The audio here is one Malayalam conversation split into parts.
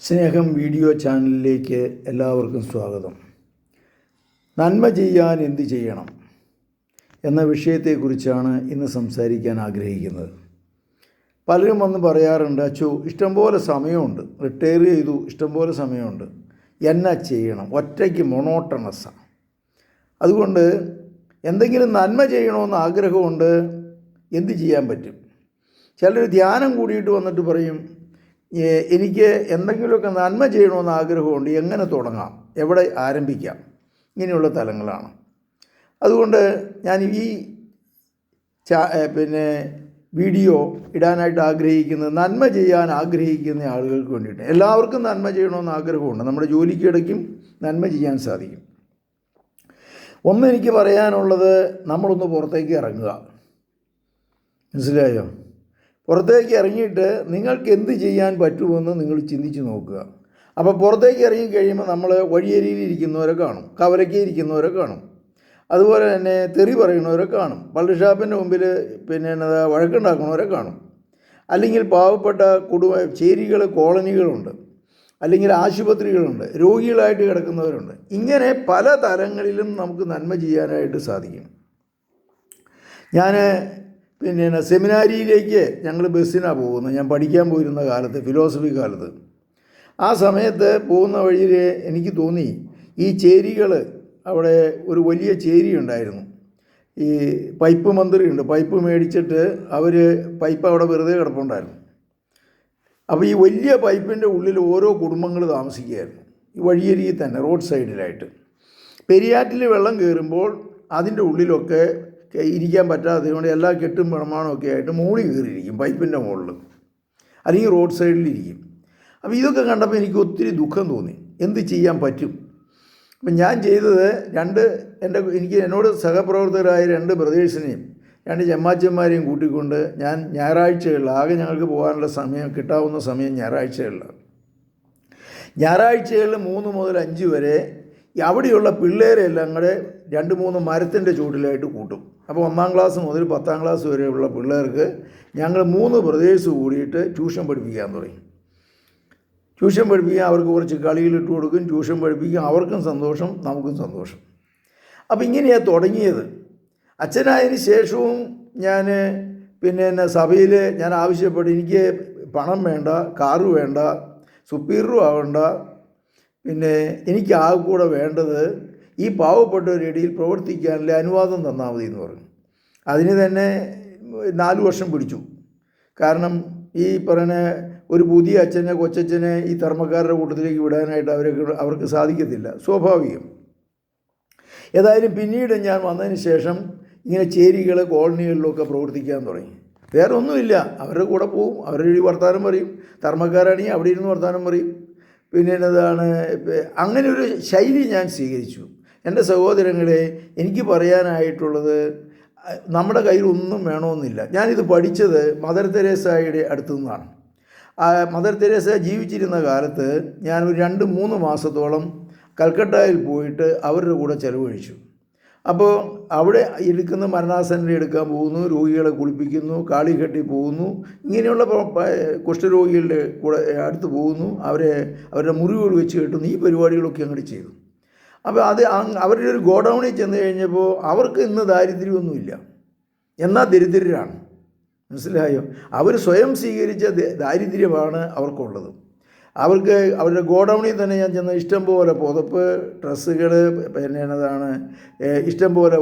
സ്നേഹം വീഡിയോ ചാനലിലേക്ക് എല്ലാവർക്കും സ്വാഗതം. നന്മ ചെയ്യാൻ എന്ത് ചെയ്യണം എന്ന വിഷയത്തെക്കുറിച്ചാണ് ഇന്ന് സംസാരിക്കാൻ ആഗ്രഹിക്കുന്നത്. പലരും വന്ന് പറയാറുണ്ട്, അച്ചോ ഇഷ്ടംപോലെ സമയമുണ്ട്, റിട്ടയർ ചെയ്തു, ഇഷ്ടംപോലെ സമയമുണ്ട്, എന്നാ ചെയ്യണം, ഒറ്റയ്ക്ക് മൊണോട്ടണസാണ്. അതുകൊണ്ട് എന്തെങ്കിലും നന്മ ചെയ്യണമെന്ന് ആഗ്രഹമുണ്ട്, എന്ത് ചെയ്യാൻ പറ്റും? ചിലർ ധ്യാനം കൂടിയിട്ട് വന്നിട്ട് പറയും, എനിക്ക് എന്തെങ്കിലുമൊക്കെ നന്മ ചെയ്യണമെന്ന് ആഗ്രഹമുണ്ട്, എങ്ങനെ തുടങ്ങാം, എവിടെ ആരംഭിക്കാം? ഇങ്ങനെയുള്ള തലങ്ങളാണ്. അതുകൊണ്ട് ഞാൻ ഈ വീഡിയോ ഇടാനായിട്ട് ആഗ്രഹിക്കുന്നത് നന്മ ചെയ്യാൻ ആഗ്രഹിക്കുന്ന ആളുകൾക്ക് വേണ്ടിയിട്ട്. എല്ലാവർക്കും നന്മ ചെയ്യണമെന്ന് ആഗ്രഹമുണ്ട്, നമ്മുടെ ജോലിക്കിടയ്ക്കും നന്മ ചെയ്യാൻ സാധിക്കും. എനിക്ക് പറയാനുള്ളത്, നമ്മളൊന്ന് പുറത്തേക്ക് ഇറങ്ങുക. മനസ്സിലായോ? പുറത്തേക്ക് ഇറങ്ങിയിട്ട് നിങ്ങൾക്ക് എന്ത് ചെയ്യാൻ പറ്റുമെന്ന് നിങ്ങൾ ചിന്തിച്ച് നോക്കുക. അപ്പോൾ പുറത്തേക്ക് ഇറങ്ങിക്കഴിയുമ്പോൾ നമ്മൾ വഴിയരിയിലിരിക്കുന്നവരെ കാണും, കവലയ്ക്ക് കാണും, അതുപോലെ തന്നെ തെറി പറയുന്നവരെ കാണും, പള്ളി ഷാപ്പിൻ്റെ മുമ്പിൽ വഴക്കുണ്ടാക്കുന്നവരെ കാണും, അല്ലെങ്കിൽ പാവപ്പെട്ട ചേരികൾ, കോളനികളുണ്ട്, അല്ലെങ്കിൽ ആശുപത്രികളുണ്ട്, രോഗികളായിട്ട് കിടക്കുന്നവരുണ്ട്. ഇങ്ങനെ പല തലങ്ങളിലും നമുക്ക് നന്മ ചെയ്യാനായിട്ട് സാധിക്കും. ഞാൻ സെമിനാരിയിലേക്ക് ഞങ്ങൾ ബസ്സിനാണ് പോകുന്നത്. ഞാൻ പഠിക്കാൻ പോയിരുന്ന കാലത്ത്, ഫിലോസഫി കാലത്ത്, ആ സമയത്ത് പോകുന്ന വഴിയിൽ എനിക്ക് തോന്നി, ഈ ചേരികൾ, അവിടെ ഒരു വലിയ ചേരി ഉണ്ടായിരുന്നു. ഈ പൈപ്പ് മന്ത്രിയുണ്ട്, പൈപ്പ് മേടിച്ചിട്ട് അവർ പൈപ്പ് അവിടെ വെറുതെ കിടപ്പുണ്ടായിരുന്നു. അപ്പോൾ ഈ വലിയ പൈപ്പിൻ്റെ ഉള്ളിൽ ഓരോ കുടുംബങ്ങൾ താമസിക്കുകയായിരുന്നു, ഈ വഴിയരികിൽ തന്നെ, റോഡ് സൈഡിലായിട്ട്. പെരിയാറ്റിൽ വെള്ളം കയറുമ്പോൾ അതിൻ്റെ ഉള്ളിലൊക്കെ ഇരിക്കാൻ പറ്റാത്തത് കൊണ്ട് എല്ലാ കെട്ടും പ്രമാണമൊക്കെ ആയിട്ട് മുകളിൽ കയറിയിരിക്കും, പൈപ്പിൻ്റെ മുകളിൽ, അല്ലെങ്കിൽ റോഡ് സൈഡിലിരിക്കും. അപ്പോൾ ഇതൊക്കെ കണ്ടപ്പോൾ എനിക്ക് ഒത്തിരി ദുഃഖം തോന്നി, എന്ത് ചെയ്യാൻ പറ്റും? അപ്പം ഞാൻ ചെയ്തത്, എന്നോട് സഹപ്രവർത്തകരായ 2 ബ്രദേഴ്സിനെയും 2 ചെമ്മാച്ചന്മാരെയും കൂട്ടിക്കൊണ്ട് ഞാൻ ഞായറാഴ്ചകളിൽ, ആകെ ഞങ്ങൾക്ക് പോകാനുള്ള സമയം, കിട്ടാവുന്ന സമയം ഞായറാഴ്ചകളിലാണ്. ഞായറാഴ്ചകളിൽ 3 മുതൽ 5 വരെ അവിടെയുള്ള പിള്ളേരെല്ലാം കൂടെ 2-3 മരത്തിൻ്റെ ചൂട്ടിലായിട്ട് കൂട്ടും. അപ്പോൾ 1-ാം ക്ലാസ് മുതൽ 10-ാം ക്ലാസ് വരെയുള്ള പിള്ളേർക്ക് ഞങ്ങൾ 3 ബ്രദേഴ്സ് കൂടിയിട്ട് ട്യൂഷൻ പഠിപ്പിക്കാൻ തുടങ്ങി. ട്യൂഷൻ പഠിപ്പിക്കാൻ അവർക്ക് കുറച്ച് കളികളിട്ട് കൊടുക്കും, ട്യൂഷൻ പഠിപ്പിക്കും, അവർക്കും സന്തോഷം, നമുക്കും സന്തോഷം. അപ്പോൾ ഇങ്ങനെയാണ് തുടങ്ങിയത്. അച്ഛനായതിന് ശേഷവും ഞാൻ സഭയിൽ ഞാൻ ആവശ്യപ്പെട്ടു, എനിക്ക് പണം വേണ്ട, കാറ് വേണ്ട, സുപ്പീരിയറും ആവണ്ട, എനിക്ക് ആകെ കൂടെ വേണ്ടത് ഈ പാവപ്പെട്ടവരിടയിൽ പ്രവർത്തിക്കാനുള്ള അനുവാദം തന്നാൽ മതി എന്ന് പറഞ്ഞു. അതിന് തന്നെ 4 വർഷം പിടിച്ചു. കാരണം ഈ പറയുന്ന ഒരു പുതിയ അച്ഛനെ, കൊച്ചച്ഛനെ ഈ ധർമ്മക്കാരുടെ കൂട്ടത്തിലേക്ക് വിടാനായിട്ട് അവർക്ക് സാധിക്കത്തില്ല, സ്വാഭാവികം. ഏതായാലും പിന്നീട് ഞാൻ വന്നതിന് ശേഷം ഇങ്ങനെ ചേരികൾ, കോളനികളിലൊക്കെ പ്രവർത്തിക്കാൻ തുടങ്ങി. വേറെ ഒന്നുമില്ല, അവരുടെ കൂടെ പോവും, അവരുടെ വർത്തമാനം പറയും, ധർമ്മക്കാരാണെങ്കിൽ അവിടെ ഇരുന്ന് വർത്തമാനം പറയും. അങ്ങനെ ഒരു ശൈലി ഞാൻ സ്വീകരിച്ചു. എൻ്റെ സഹോദരങ്ങളെ, എനിക്ക് പറയാനായിട്ടുള്ളത്, നമ്മുടെ കയ്യിൽ ഒന്നും വേണമെന്നില്ല. ഞാനിത് പഠിച്ചത് മദർ തെരേസയുടെ അടുത്തു നിന്നാണ്. മദർ തെരേസ ജീവിച്ചിരുന്ന കാലത്ത് ഞാൻ ഒരു 2-3 മാസത്തോളം കൽക്കട്ടയിൽ പോയിട്ട് അവരുടെ കൂടെ ചിലവഴിച്ചു. അപ്പോൾ അവിടെ എടുക്കുന്ന മരണാസനം എടുക്കാൻ പോകുന്നു, രോഗികളെ കുളിപ്പിക്കുന്നു, കാളി കെട്ടി പോകുന്നു, ഇങ്ങനെയുള്ള കുഷ്ഠരോഗികളുടെ കൂടെ അടുത്ത് പോകുന്നു, അവരുടെ മുറിവുകൾ വെച്ച് കെട്ടുന്നു, ഈ പരിപാടികളൊക്കെ അങ്ങോട്ട് ചെയ്തു. അപ്പോൾ അവരുടെ ഒരു ഗോഡൗണിൽ ചെന്ന് കഴിഞ്ഞപ്പോൾ അവർക്ക് ഇന്ന് ദാരിദ്ര്യമൊന്നുമില്ല, എന്നാൽ ദരിദ്രരാണ്. മനസ്സിലായോ? അവർ സ്വയം സ്വീകരിച്ച ദാരിദ്ര്യമാണ് അവർക്കുള്ളത്. അവരുടെ ഗോഡൗണിൽ തന്നെ ഞാൻ ചെന്ന ഇഷ്ടംപോലെ പുതപ്പ്, ഡ്രസ്സുകൾ, ഇഷ്ടംപോലെ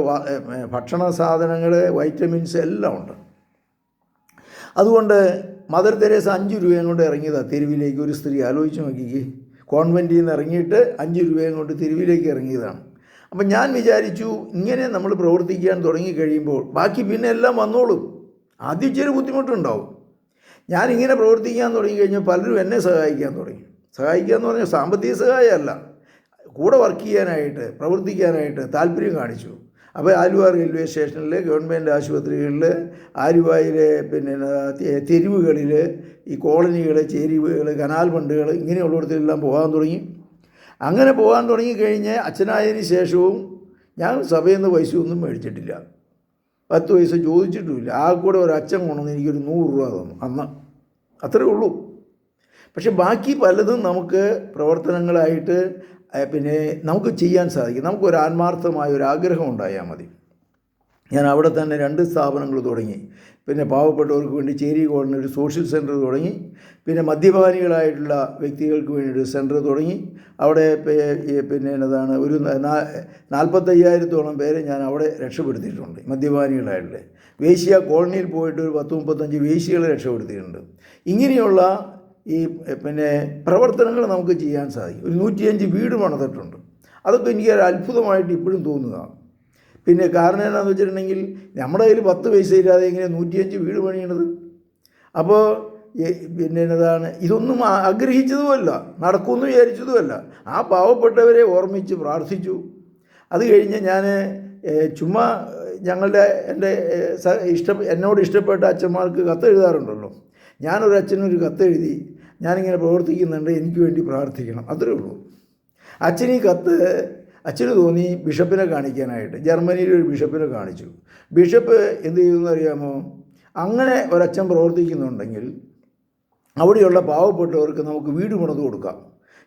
ഭക്ഷണ സാധനങ്ങൾ, വൈറ്റമിൻസ് എല്ലാം ഉണ്ട്. അതുകൊണ്ട് മദർ തെരേസ 5 രൂപയും കൊണ്ട് ഇറങ്ങിയതാണ് തെരുവിലേക്ക്. ഒരു സ്ത്രീ, ആലോചിച്ച് നോക്കിക്കേ, കോൺവെൻറ്റിൽ നിന്ന് ഇറങ്ങിയിട്ട് 5 രൂപയും കൊണ്ട് തെരുവിലേക്ക് ഇറങ്ങിയതാണ്. അപ്പം ഞാൻ വിചാരിച്ചു, ഇങ്ങനെ നമ്മൾ പ്രവർത്തിക്കാൻ തുടങ്ങിക്കഴിയുമ്പോൾ ബാക്കി പിന്നെ എല്ലാം വന്നോളും. ആദ്യം ഇച്ചിരി ബുദ്ധിമുട്ടുണ്ടാവും. ഞാനിങ്ങനെ പ്രവർത്തിക്കാൻ തുടങ്ങിക്കഴിഞ്ഞാൽ പലരും എന്നെ സഹായിക്കാൻ തുടങ്ങി. സഹായിക്കുക എന്ന് പറഞ്ഞാൽ സാമ്പത്തിക സഹായമല്ല, കൂടെ വർക്ക് ചെയ്യാനായിട്ട്, പ്രവർത്തിക്കാനായിട്ട് താല്പര്യം കാണിച്ചു. അപ്പോൾ ആലുവ റെയിൽവേ സ്റ്റേഷനിൽ, ഗവൺമെൻറ് ആശുപത്രികളിൽ, ആലുവയിലെ തെരുവുകളിൽ, ഈ കോളനികൾ, ചേരിവുകൾ, കനാൽ ബണ്ടുകൾ, ഇങ്ങനെയുള്ളിടത്തെല്ലാം പോകാൻ തുടങ്ങി. അങ്ങനെ പോകാൻ തുടങ്ങിക്കഴിഞ്ഞ് അച്ഛനായതിന് ശേഷവും ഞാൻ സഭയിൽ നിന്ന് പൈസ ഒന്നും മേടിച്ചിട്ടില്ല, 10 പൈസ ചോദിച്ചിട്ടുമില്ല. ആ കൂടെ ഒരു അച്ഛൻ കൊണ്ടുവന്ന് എനിക്കൊരു 100 രൂപ തന്നു. അന്ന് അത്രയേ ഉള്ളൂ. പക്ഷെ ബാക്കി പലതും നമുക്ക് പ്രവർത്തനങ്ങളായിട്ട് പിന്നെ നമുക്ക് ചെയ്യാൻ സാധിക്കും. നമുക്കൊരു ആത്മാർത്ഥമായ ഒരു ആഗ്രഹം ഉണ്ടായാൽ മതി. ഞാൻ അവിടെ തന്നെ 2 സ്ഥാപനങ്ങൾ തുടങ്ങി. പിന്നെ പാവപ്പെട്ടവർക്ക് വേണ്ടി ചേരി കോളനി ഒരു സോഷ്യൽ സെൻറ്റർ തുടങ്ങി. പിന്നെ മദ്യപാനികളായിട്ടുള്ള വ്യക്തികൾക്ക് വേണ്ടി ഒരു സെൻറ്റർ തുടങ്ങി. അവിടെ പിന്നെ എന്നതാണ് ഒരു 45,000-ഓളം പേരെ ഞാൻ അവിടെ രക്ഷപ്പെടുത്തിയിട്ടുണ്ട്. മദ്യപാനികളായിട്ടുള്ള വേശ്യ കോളനിയിൽ പോയിട്ട് ഒരു 10-35 വേശ്യകളെ രക്ഷപ്പെടുത്തിയിട്ടുണ്ട്. ഇങ്ങനെയുള്ള ഈ പിന്നെ പ്രവർത്തനങ്ങൾ നമുക്ക് ചെയ്യാൻ സാധിക്കും. ഒരു 105 വീട് പണിതിട്ടുണ്ട്. അതൊക്കെ എനിക്ക് ഒരു അത്ഭുതമായിട്ട് ഇപ്പോഴും തോന്നുന്നതാണ്. പിന്നെ കാരണം എന്താണെന്ന് വെച്ചിട്ടുണ്ടെങ്കിൽ നമ്മുടെ കയ്യിൽ 10 പൈസ ഇല്ലാതെ എങ്ങനെ 105 വീട് പണിയണത്? അപ്പോൾ പിന്നെ എന്നതാണ്, ഇതൊന്നും ആഗ്രഹിച്ചതുമല്ല, നടക്കുമെന്ന് വിചാരിച്ചതുമല്ല. ആ പാവപ്പെട്ടവരെ ഓർമ്മിച്ച് പ്രാർത്ഥിച്ചു. അത് കഴിഞ്ഞ് ഞാൻ ചുമ്മാ എൻ്റെ എന്നോട് ഇഷ്ടപ്പെട്ട അച്ഛന്മാർക്ക് കത്തെഴുതാറുണ്ടല്ലോ. ഞാനൊരു അച്ഛനൊരു കത്തെഴുതി, ഞാനിങ്ങനെ പ്രവർത്തിക്കുന്നുണ്ട്, എനിക്ക് വേണ്ടി പ്രാർത്ഥിക്കണം, അത്രേ ഉള്ളൂ. അച്ഛൻ ഈ കത്ത് അച്ഛന് തോന്നി ബിഷപ്പിനെ കാണിക്കാനായിട്ട്. ജർമ്മനിയിൽ ഒരു ബിഷപ്പിനെ കാണിച്ചു. ബിഷപ്പ് എന്ത് ചെയ്തെന്ന് അറിയാമോ? അങ്ങനെ ഒരച്ഛൻ പ്രവർത്തിക്കുന്നുണ്ടെങ്കിൽ അവിടെയുള്ള പാവപ്പെട്ടവർക്ക് നമുക്ക് വീട് പണിത് കൊടുക്കാം.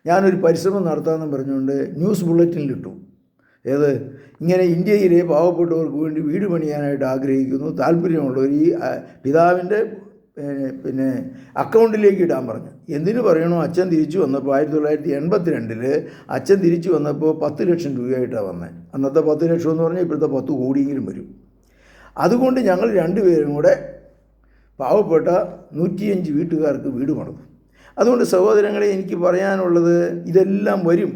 ഞാനൊരു പരിശ്രമം നടത്താമെന്ന് പറഞ്ഞുകൊണ്ട് ന്യൂസ് ബുള്ളറ്റിനിലിട്ടു. ഏത് ഇങ്ങനെ ഇന്ത്യയിലെ പാവപ്പെട്ടവർക്ക് വേണ്ടി വീട് പണിയാനായിട്ട് ആഗ്രഹിക്കുന്നു, താല്പര്യമുള്ളവർ ഈ പിതാവിൻ്റെ പിന്നെ അക്കൗണ്ടിലേക്ക് ഇടാൻ പറഞ്ഞു. എന്തിനു പറയണോ? അച്ഛൻ തിരിച്ചു വന്നപ്പോൾ 1982 അച്ഛൻ തിരിച്ചു വന്നപ്പോൾ 10 ലക്ഷം രൂപയായിട്ടാണ് വന്നത്. അന്നത്തെ 10 ലക്ഷം എന്ന് പറഞ്ഞാൽ ഇപ്പോഴത്തെ 10 കോടിയെങ്കിലും വരും. അതുകൊണ്ട് ഞങ്ങൾ 2 പേരും കൂടെ പാവപ്പെട്ട 105 വീട്ടുകാർക്ക് വീട് പണിതു. അതുകൊണ്ട് സഹോദരങ്ങളെ, എനിക്ക് പറയാനുള്ളത് ഇതെല്ലാം വരും.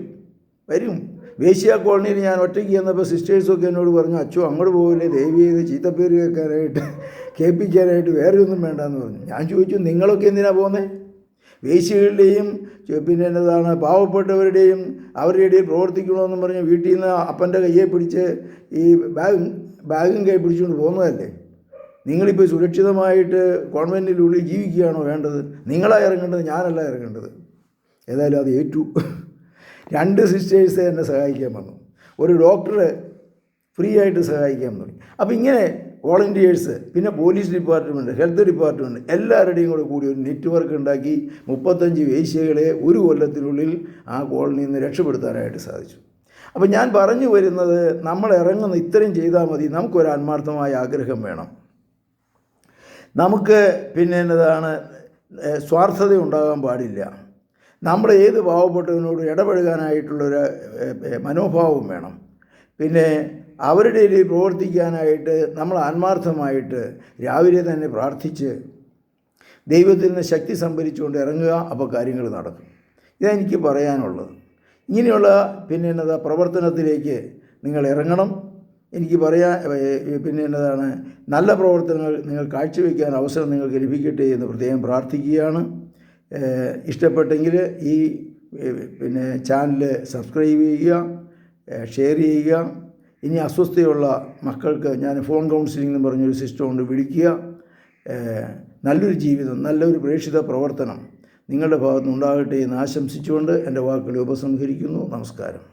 വേശ്യ കോളനിയിൽ ഞാൻ ഒറ്റയ്ക്ക് ചെന്നപ്പോൾ സിസ്റ്റേഴ്സൊക്കെ എന്നോട് പറഞ്ഞു, അച്ഛോ അങ്ങോട്ട് പോകില്ലേ, ദയവ് ചെയ്ത് ചീത്തപ്പേര് കേൾപ്പിക്കാനായിട്ട് വേറെ ഒന്നും വേണ്ടെന്ന് പറഞ്ഞു. ഞാൻ ചോദിച്ചു, നിങ്ങളൊക്കെ എന്തിനാണ് പോകുന്നത്? വേശ്യകളുടെയും പിന്നെ എന്നതാണ് പാവപ്പെട്ടവരുടെയും അവരുടെ ഇടയിൽ പ്രവർത്തിക്കണമെന്നും പറഞ്ഞ് വീട്ടിൽ നിന്ന് അപ്പൻ്റെ കയ്യെ പിടിച്ച് ഈ ബാഗും കൈ പിടിച്ചുകൊണ്ട് പോകുന്നതല്ലേ? നിങ്ങളിപ്പോൾ സുരക്ഷിതമായിട്ട് കോൺവെൻറ്റിനുള്ളിൽ ജീവിക്കുകയാണോ വേണ്ടത്? നിങ്ങളാണ് ഇറങ്ങേണ്ടത്, ഞാനല്ല ഇറങ്ങേണ്ടത്. ഏതായാലും അത് ഏറ്റു. 2 സിസ്റ്റേഴ്സ് എന്നെ സഹായിക്കാൻ വന്നു. ഒരു ഡോക്ടറെ ഫ്രീ ആയിട്ട് സഹായിക്കാൻ തുടങ്ങി. അപ്പോൾ ഇങ്ങനെ വോളണ്ടിയേഴ്സ്, പിന്നെ പോലീസ് ഡിപ്പാർട്ട്മെൻറ്റ്, ഹെൽത്ത് ഡിപ്പാർട്ട്മെൻറ്റ് എല്ലാവരുടെയും കൂടി ഒരു നെറ്റ്വർക്ക് ഉണ്ടാക്കി 35 വേശ്യകളെ ഒരു കൊല്ലത്തിനുള്ളിൽ ആ കോളനിയിൽ നിന്ന് രക്ഷപ്പെടുത്താനായിട്ട് സാധിച്ചു. അപ്പോൾ ഞാൻ പറഞ്ഞു വരുന്നത്, നമ്മൾ ഇറങ്ങുന്ന ഇത്രയും ചെയ്താൽ മതി. നമുക്കൊരു ആത്മാർത്ഥമായ ആഗ്രഹം വേണം. നമുക്ക് പിന്നെ എന്നതാണ്, സ്വാർത്ഥത ഉണ്ടാകാൻ പാടില്ല. നമ്മൾ ഏത് പാവപ്പെട്ടവനോട് ഇടപഴകാനായിട്ടുള്ളൊരു മനോഭാവം വേണം. പിന്നെ അവരുടെ ഇടയിൽ പ്രവർത്തിക്കാനായിട്ട് നമ്മൾ ആത്മാർത്ഥമായിട്ട് രാവിലെ തന്നെ പ്രാർത്ഥിച്ച് ദൈവത്തിൽ നിന്ന് ശക്തി സംഭരിച്ചുകൊണ്ട് ഇറങ്ങുക. അപ്പോൾ കാര്യങ്ങൾ നടക്കും. ഇതെനിക്ക് പറയാനുള്ളത്. ഇങ്ങനെയുള്ള പിന്നെ എന്നതാ പ്രവർത്തനത്തിലേക്ക് നിങ്ങൾ ഇറങ്ങണം. എനിക്ക് പിന്നെ എന്നതാണ്, നല്ല പ്രവർത്തനങ്ങൾ നിങ്ങൾ കാഴ്ചവെക്കാൻ അവസരം നിങ്ങൾക്ക് ലഭിക്കട്ടെ എന്ന് പ്രത്യേകം പ്രാർത്ഥിക്കുകയാണ്. ഇഷ്ടപ്പെട്ടെങ്കിൽ ഈ പിന്നെ ചാനൽ സബ്സ്ക്രൈബ് ചെയ്യുക, ഷെയർ ചെയ്യുക. ഇനി അസ്വസ്ഥയുള്ള മക്കൾക്ക് ഞാൻ ഫോൺ കൗൺസിലിംഗ് എന്ന് പറഞ്ഞൊരു സിസ്റ്റം കൊണ്ട് വിളിക്കുക. നല്ലൊരു ജീവിതം, നല്ലൊരു പ്രേക്ഷിത പ്രവർത്തനം നിങ്ങളുടെ ഭാഗത്തുനിന്നുണ്ടാകട്ടെ എന്ന് ആശംസിച്ചുകൊണ്ട് എൻ്റെ വാക്കുകൾ ഉപസംഹരിക്കുന്നു. നമസ്കാരം.